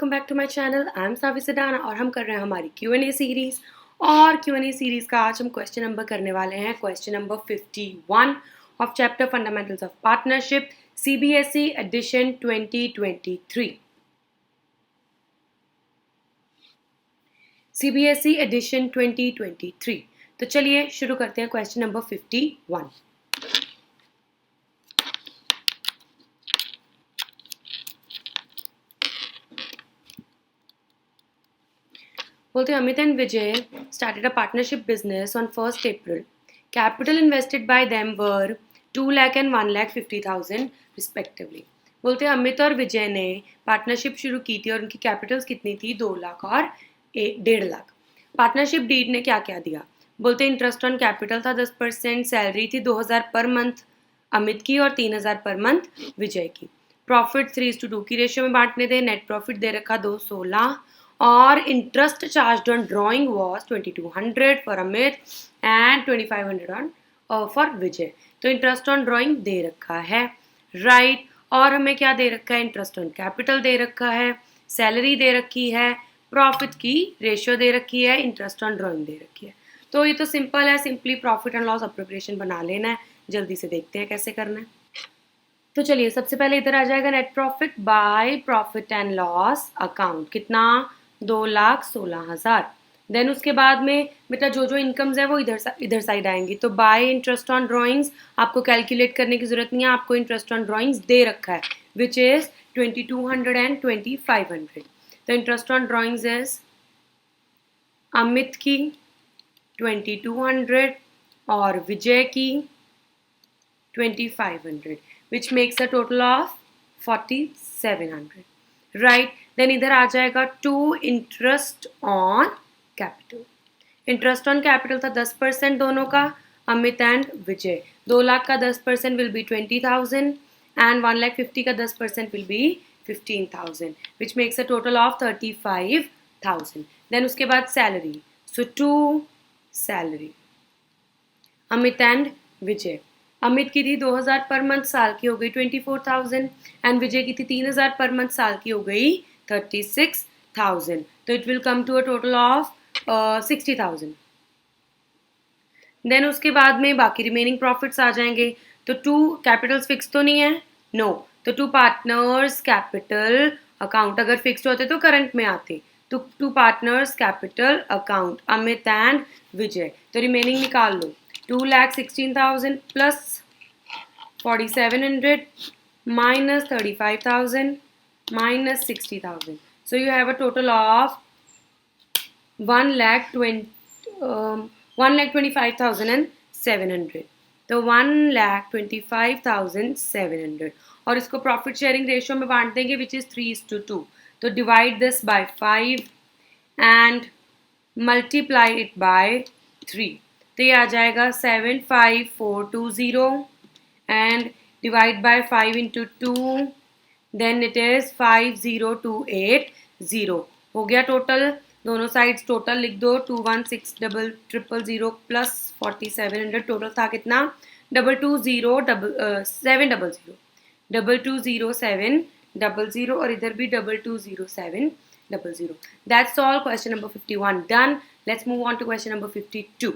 Welcome back to my channel. I am Savi Sadana और हम कर रहे हैं हमारी Q&A सीरीज। और Q&A सीरीज का आज हम क्वेश्चन नंबर करने वाले हैं question number 51 of chapter fundamentals of partnership CBSE edition 2023। CBSE edition 2023। तो चलिए शुरू करते हैं क्वेश्चन नंबर 51। बोलते Amit and Vijay started a partnership business on 1st April. Capital invested by them were 2 lakh and 1,50,000 respectively. बोलते अमित और विजय ने partnership शुरू की थी और उनकी कैपिटल्स कितनी थी 2 लाख और 1.5 लाख। पार्टनरशिप डीड ने क्या क्या दिया? बोलते इंटरेस्ट ऑन कैपिटल था 10%, सैलरी थी 2,000 पर मंथ अमित की और 3,000 पर मंथ विजय की। प्रॉफिट 3:2 की रेशियो में बांटने थे। नेट प्रॉफिट दे रखा 216 और interest charge on drawing was 2200 for Amit and 2500 for Vijay. तो इंटरेस्ट ऑन ड्रॉइंग दे रखा है, राइट। और हमें क्या दे रखा है? इंटरेस्ट ऑन कैपिटल दे रखा है, सैलरी दे रखी है, प्रॉफिट की रेशियो दे रखी है, इंटरेस्ट ऑन ड्रॉइंग दे रखी है। तो ये तो सिंपल है, simply profit and loss appropriation बना लेना है। जल्दी से देखते हैं कैसे करना है। तो चलिए सबसे पहले इधर आ जाएगा net profit by profit and loss account, कितना 2,16,000। देन उसके बाद में बेटा जो इनकम्स है वो इधर साइड आएंगी। तो बाय इंटरेस्ट ऑन ड्रॉइंग्स आपको कैलकुलेट करने की जरूरत नहीं है, आपको इंटरेस्ट ऑन ड्रॉइंग्स दे रखा है विच इज 2,200 एंड 2,500। तो interest on drawings is Amit की 2,200 और विजय की 2,500 which makes a total of 4,700, right. Then इधर आ जाएगा to interest on capital. Interest on capital था 10% दोनों का, अमित एंड विजय। 2 लाख का 10% विल बी 20,000 एंड 1,50,000 का 10% will be 15,000 which makes a total of 35,000। Then उसके बाद salary, so to salary Amit and Vijay. Amit की थी 2,000 पर मंथ, साल की हो गई 24,000 एंड विजय की थी 3,000 पर मंथ, साल की हो गई 36,000। तो it will come to a total of 60,000। Then उसके बाद में बाकी रिमेनिंग प्रॉफिट्स आ जाएंगे। तो टू कैपिटल्स फिक्स तो नहीं है, नो। तो टू पार्टनर्स कैपिटल अकाउंट अगर फिक्स्ड होते तो करंट में आते। तो to partners capital account Amit and Vijay. तो रिमेनिंग निकाल लो, 2,16,000 plus 4,700 minus 35,000 minus 60,000. So you have a total of 1,25,700. तो 1,25,700 और इसको प्रॉफिट शेयरिंग रेशियो में बांट देंगे विच इज 3:2। तो divide this by 5 and multiply it by 3। तो ये आ जाएगा 7,5,420 and divide by 5 into 2 then it is 5,0,280 हो गया टोटल। दोनों साइड्स टोटल लिख दो, 216,000 प्लस 4,700 टोटल था कितना 220,700 और इधर भी 220,700। That's all. Question number 51 done. Let's move on to question number 52।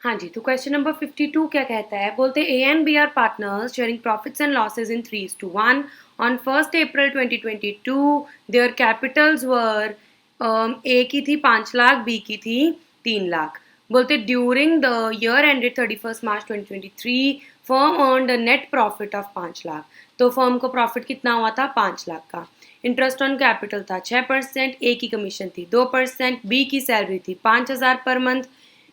हाँ जी, तो क्वेश्चन नंबर 52 क्या कहता है? बोलते A and B are partners sharing profits and losses in 3:1 on 1st April 2022 their capitals were A की थी 5 लाख, बी की थी 3 लाख। बोलते during the year ended 31st March 2023 firm earned a net profit of 5 lakh. तो फर्म को profit कितना हुआ था? 5 लाख का। इंटरेस्ट ऑन कैपिटल था 6%, ए की कमीशन थी 2%, बी की सैलरी थी 5,000 पर मंथ,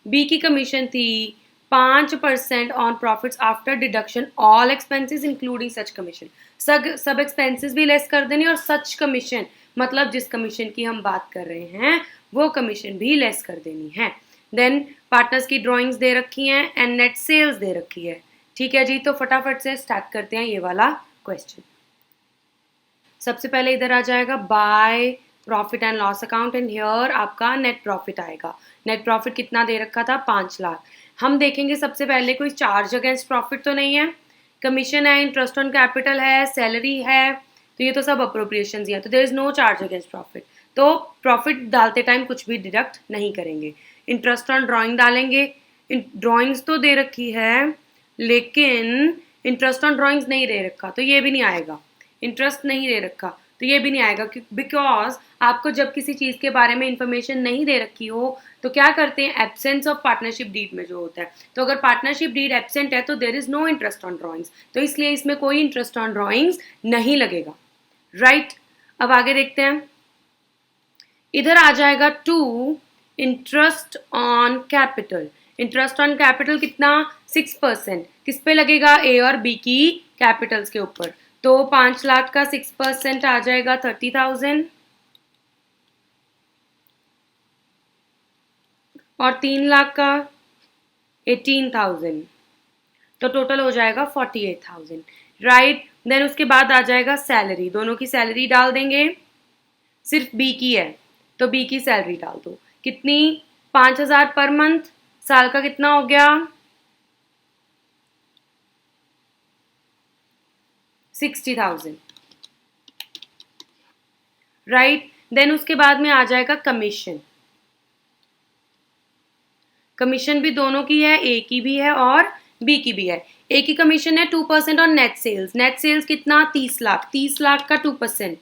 बी की कमीशन थी 5% on profits after deduction all expenses including such commission. सब एक्सपेंसेस भी लेस कर देनी और सच कमीशन मतलब जिस कमीशन की हम बात कर रहे हैं वो कमीशन भी लेस कर देनी है। देन पार्टनर्स की ड्राइंग्स दे रखी हैं एंड नेट सेल्स दे रखी है। ठीक है जी, तो फटाफट से स्टार्ट करते हैं ये वाला क्वेश्चन। सबसे पहले इधर आ जाएगा by profit and loss account and here आपका नेट प्रॉफिट आएगा। नेट प्रॉफिट कितना दे रखा था? 5 लाख। हम देखेंगे सबसे पहले कोई चार्ज अगेंस्ट प्रॉफिट तो नहीं है, कमीशन है, इंटरेस्ट ऑन कैपिटल है, सैलरी है। तो ये तो सब अप्रोप्रिएशन ही है, तो there is no charge against profit. तो प्रॉफिट डालते टाइम कुछ भी डिडक्ट नहीं करेंगे। इंटरेस्ट ऑन ड्राइंग डालेंगे, ड्राइंग्स तो दे रखी है लेकिन इंटरेस्ट ऑन ड्राइंग्स नहीं दे रखा, तो ये भी नहीं आएगा। इंटरेस्ट नहीं दे रखा तो ये भी नहीं आएगा, बिकॉज आपको जब किसी चीज़ के बारे में इंफॉर्मेशन नहीं दे रखी हो तो क्या करते हैं, एब्सेंस ऑफ पार्टनरशिप डीड में जो होता है, तो अगर पार्टनरशिप डीड एब्सेंट है तो there is no interest on drawings, तो इसलिए इसमें कोई इंटरेस्ट ऑन ड्राइंग्स नहीं लगेगा। राइट, अब आगे देखते हैं। इधर आ जाएगा to interest on capital. Interest on capital कितना, 6%। किस पे लगेगा, ए और बी की कैपिटल्स के ऊपर। तो 5 लाख का 6% आ जाएगा 30,000 और 3 लाख का 18,000, तो टोटल हो जाएगा 48,000। राइट, देन उसके बाद आ जाएगा सैलरी, दोनों की सैलरी डाल देंगे। सिर्फ बी की है तो बी की सैलरी डाल दो, कितनी, 5,000 पर मंथ, साल का कितना हो गया, 60,000। राइट, देन उसके बाद में आ जाएगा कमीशन। कमीशन भी दोनों की है, ए की भी है और बी की भी है। ए की कमीशन है 2% on net sales. Net sales कितना, 30 लाख। 30 लाख का 2%,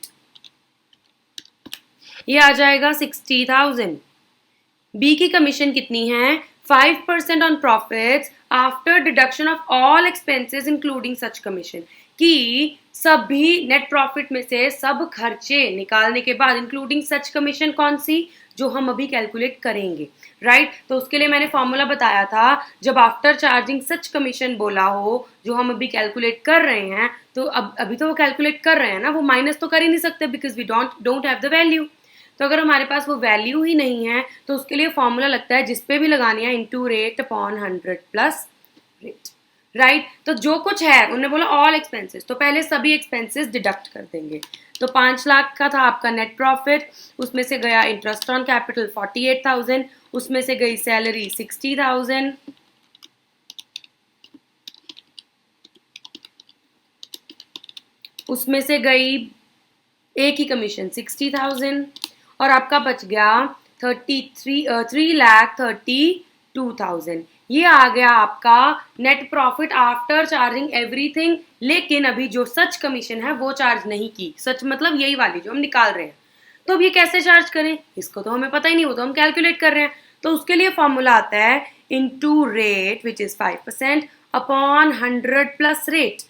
ये आ जाएगा 60,000। बी की कमीशन कितनी है, 5% on profits after deduction of all expenses including such commission, कि सभी नेट प्रॉफिट में से सब खर्चे निकालने के बाद इंक्लूडिंग सच कमीशन, कौन सी, जो हम अभी कैलकुलेट करेंगे। राइट, तो उसके लिए मैंने फॉर्मूला बताया था, जब आफ्टर चार्जिंग सच कमीशन बोला हो, जो हम अभी कैलकुलेट कर रहे हैं, तो अब अभी तो वो कैलकुलेट कर रहे हैं ना, वो माइनस तो कर ही नहीं सकते because we don't have the value. तो अगर हमारे पास वो वैल्यू ही नहीं है तो उसके लिए फॉर्मूला लगता है जिस पे भी लगानी है, into rate upon 100 plus rate. Right, तो जो कुछ है उन्होंने बोला ऑल एक्सपेंसेस, तो पहले सभी एक्सपेंसेस डिडक्ट कर देंगे। तो 5 लाख का था आपका नेट प्रॉफिट, उसमें से गया इंटरेस्ट ऑन कैपिटल 48,000, उसमें से गई सैलरी 60,000, उसमें से गई ए की कमीशन 60,000 और आपका बच गया 3,32,000। ये आ गया आपका net profit after charging everything. लेकिन अभी जो सच कमीशन है वो चार्ज नहीं की, सच मतलब यही वाली जो हम निकाल रहे हैं। तो अब ये कैसे चार्ज करें, इसको तो हमें पता ही नहीं, वो तो हम कैलकुलेट कर रहे हैं। तो उसके लिए फॉर्मूला आता है into rate which is 5% upon 100 plus rate.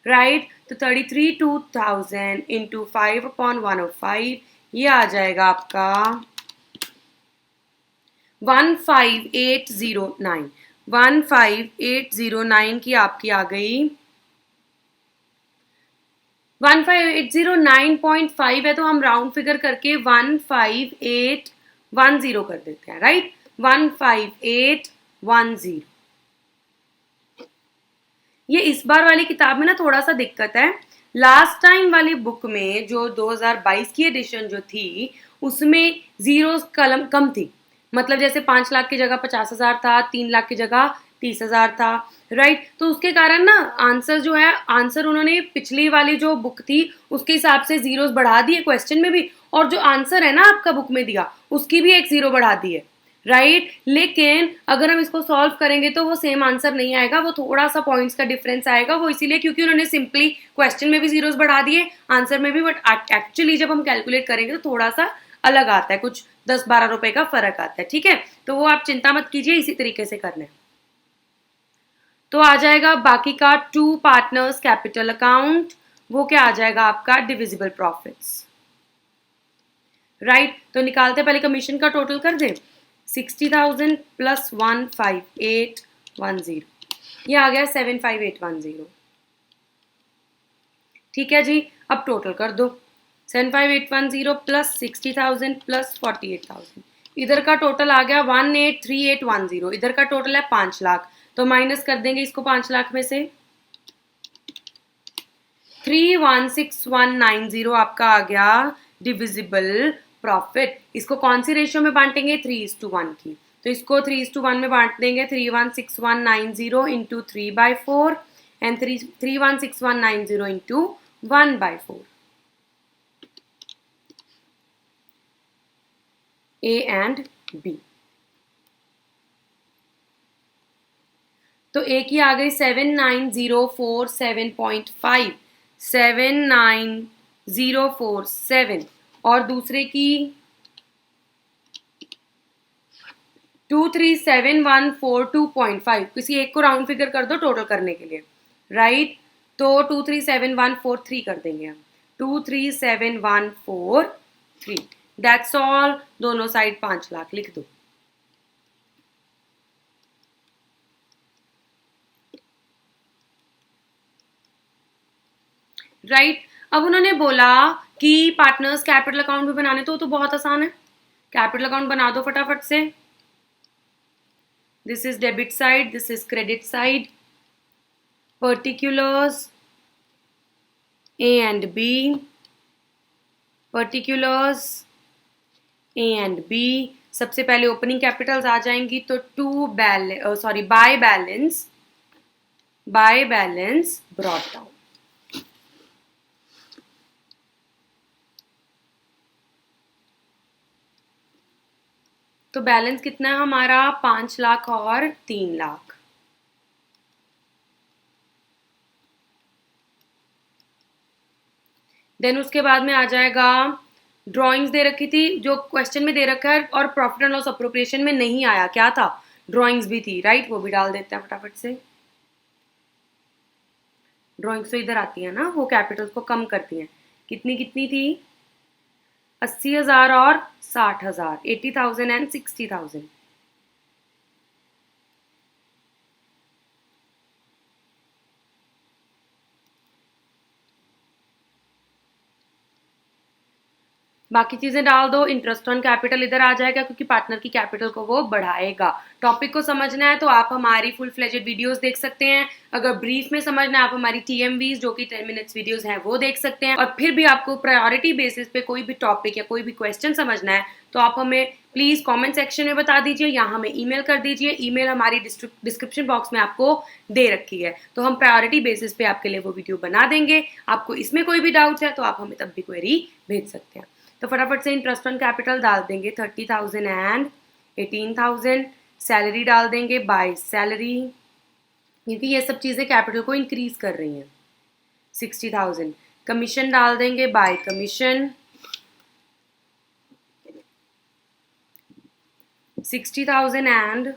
Right, तो 33,2,000 इंटू 5 अपॉन 105, ये आ जाएगा आपका 15,809। 15,809 की आपकी आ गई, 15,809.5 है तो हम राउंड फिगर करके 15,810 कर देते हैं। राइट, 15,810। ये इस बार वाली किताब में ना थोड़ा सा दिक्कत है। लास्ट टाइम वाली बुक में जो 2022 की एडिशन जो थी उसमें जीरोस कलम कम थी, मतलब जैसे 5 लाख की जगह 50,000 था, 3 लाख की जगह 30,000 था। राइट, तो उसके कारण ना आंसर जो है, आंसर उन्होंने पिछली वाली जो बुक थी उसके हिसाब से जीरोस बढ़ा दिए क्वेश्चन में भी, और जो आंसर है ना आपका बुक में दिया उसकी भी एक जीरो बढ़ा दी है। राइट, लेकिन अगर हम इसको सॉल्व करेंगे तो वो सेम आंसर नहीं आएगा, वो थोड़ा सा पॉइंट्स का डिफरेंस आएगा। वो इसीलिए क्योंकि उन्होंने सिंपली क्वेश्चन में भी जीरोस बढ़ा दिए, आंसर में भी, बट एक्चुअली जब हम कैलकुलेट करेंगे तो थोड़ा सा अलग आता है, कुछ 10-12 रुपए का फर्क आता है। ठीक है, तो वो आप चिंता मत कीजिए, इसी तरीके से करना है। तो आ जाएगा बाकी का टू पार्टनर्स कैपिटल अकाउंट, वो क्या आ जाएगा आपका, डिविजिबल प्रॉफिट्स। राइट, तो निकालते पहले कमीशन का टोटल कर दें, 60,000 प्लस 15,810, ये आ गया 75,810। ठीक है जी, अब टोटल कर दो, 75,810 प्लस 60,000 प्लस 48,000, इधर का टोटल आ गया 18,3810, इधर का टोटल है 5 लाख, तो माइनस कर देंगे इसको 5 लाख में से, 3,16,190 आपका आ गया डिविजिबल प्रॉफिट। इसको कौन सी रेशियो में बांटेंगे, 3:1 की, तो इसको 3:1 में बांट देंगे, 3,16,190 into 3/4 and 3,16,190 into 1/4। A and B। तो A की आ गई 79047.5, 79047, और दूसरे की 237,142.5। किसी एक को राउंड फिगर कर दो टोटल करने के लिए, राइट? तो 237,143 कर देंगे हम, 237,143। That's all. दोनों साइड 5 लाख लिख दो। राइट? अब उन्होंने बोला कि पार्टनर्स कैपिटल अकाउंट भी बनाने, तो बहुत आसान है। कैपिटल अकाउंट बना दो फटाफट से। This is debit side, this is credit side. Particulars A and B, particulars A and B। सबसे पहले ओपनिंग कैपिटल्स आ जाएंगी, तो बाय बैलेंस ब्रॉट डाउन। तो बैलेंस कितना है हमारा? 5 लाख और 3 लाख। देन उसके बाद में आ जाएगा ड्राइंग्स दे रखी थी, जो क्वेश्चन में दे रखा है और प्रॉफिट एंड लॉस अप्रोप्रिएशन में नहीं आया, क्या था? ड्राइंग्स भी थी, राइट? वो भी डाल देते हैं फटाफट से। ड्राइंग्स तो इधर आती है ना, वो कैपिटल्स को कम करती हैं। कितनी कितनी थी? 80,000 और 60,000, 80,000 एंड 60,000। बाकी चीजें डाल दो। इंटरेस्ट ऑन कैपिटल इधर आ जाएगा क्योंकि पार्टनर की कैपिटल को वो बढ़ाएगा। टॉपिक को समझना है तो आप हमारी फुल फ्लेजेड वीडियोस देख सकते हैं। अगर ब्रीफ में समझना है आप हमारी TMVs जो कि 10 मिनट्स वीडियोस हैं वो देख सकते हैं। और फिर भी आपको प्रायोरिटी बेसिस पे कोई भी टॉपिक या कोई भी क्वेश्चन समझना है तो आप हमें प्लीज कमेंट सेक्शन में बता दीजिए या हमें ईमेल कर दीजिए। ईमेल हमारी डिस्क्रिप्शन बॉक्स में आपको दे रखी है, तो हम प्रायोरिटी बेसिस पे आपके लिए वो वीडियो बना देंगे। आपको इसमें कोई भी डाउट है तो आप हमें तब भी क्वेरी भेज सकते हैं। तो फटाफट से इंटरेस्ट ऑन कैपिटल डाल देंगे 30,000 एंड 18,000। सैलरी डाल देंगे बाय सैलरी, क्योंकि ये सब चीज़ें कैपिटल को इंक्रीज कर रही हैं। 60,000। कमीशन डाल देंगे बाय कमीशन, 60,000 एंड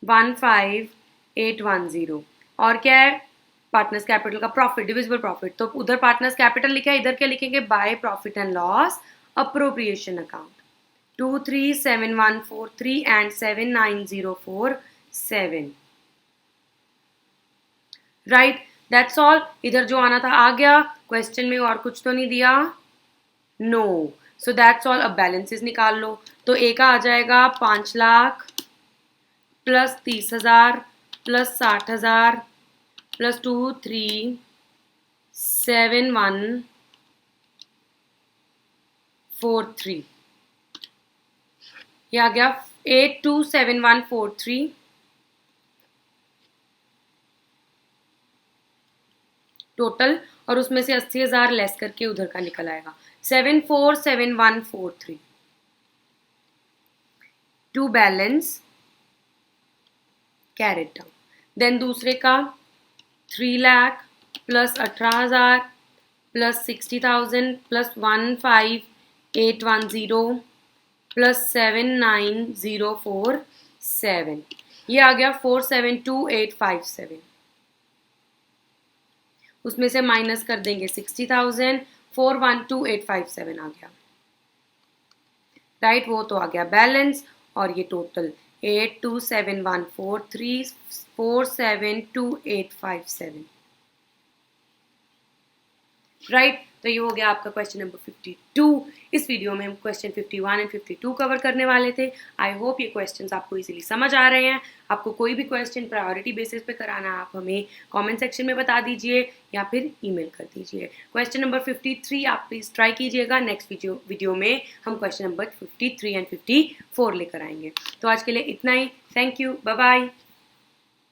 15,810। और क्या है? पार्टनर्स कैपिटल का प्रॉफिट, डिविजिबल प्रॉफिट। तो उधर पार्टनर्स कैपिटल लिखा है, इधर क्या लिखेंगे? By profit and loss appropriation account. 237,143 and 79047। Right, that's all. इधर जो आना था आ गया। क्वेश्चन में और कुछ तो नहीं दिया? नो। So that's all. अब बैलेंसेस निकाल लो। तो ए का आ जाएगा 5 लाख प्लस 30,000 प्लस 60,000 प्लस 237,143। ये आ गया 827143 टोटल, और उसमें से 80,000 लेस करके उधर का निकल आएगा 747143 to balance carried down. Then दूसरे का 3 lakh plus 18,000 plus 60,000 plus 15,810 plus 79047। ये आ गया 472,857। उसमें से माइनस कर देंगे 60,000, 412,857 आ गया, राइट? वो तो आ गया बैलेंस। और ये टोटल 827143 472,857, राइट? तो ये हो गया आपका क्वेश्चन नंबर 52। इस वीडियो में हम क्वेश्चन 51 एंड 52 कवर करने वाले थे। आई होप ये क्वेश्चंस आपको इजीली समझ आ रहे हैं। आपको कोई भी क्वेश्चन प्रायोरिटी बेसिस पे कराना है आप हमें कमेंट सेक्शन में बता दीजिए या फिर ईमेल कर दीजिए। क्वेश्चन नंबर 53 आप प्लीज़ ट्राई कीजिएगा। नेक्स्ट वीडियो में हम क्वेश्चन नंबर 53 एंड 54 लेकर आएंगे। तो आज के लिए इतना ही। Thank you, bye bye.